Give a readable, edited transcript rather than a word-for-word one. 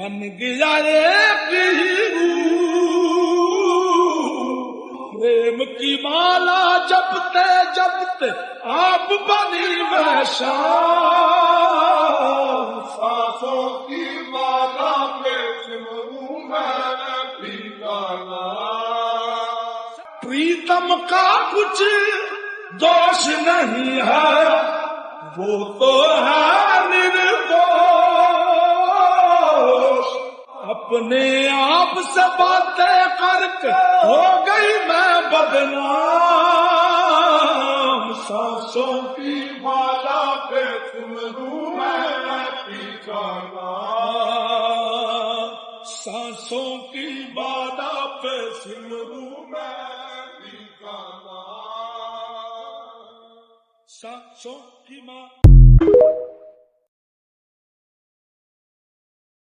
بن گیا ایک ہی روح، پریم کی مالا جپتے جپتے آپ بنی میں شام، سانسوں کی مالا پہ سمروں میں پیتا نام، پریتم کا کچھ دوش نہیں ہے، وہ تو ہے نردوش، اپنے آپ سے باتیں کر کے ہو گئی میں بدنام، سانسوں کی مالا پہ سمروں میں پیتا نام، سانسوں کی مالا پہ سمروں میں پیتا نام، سانسوں کی مالا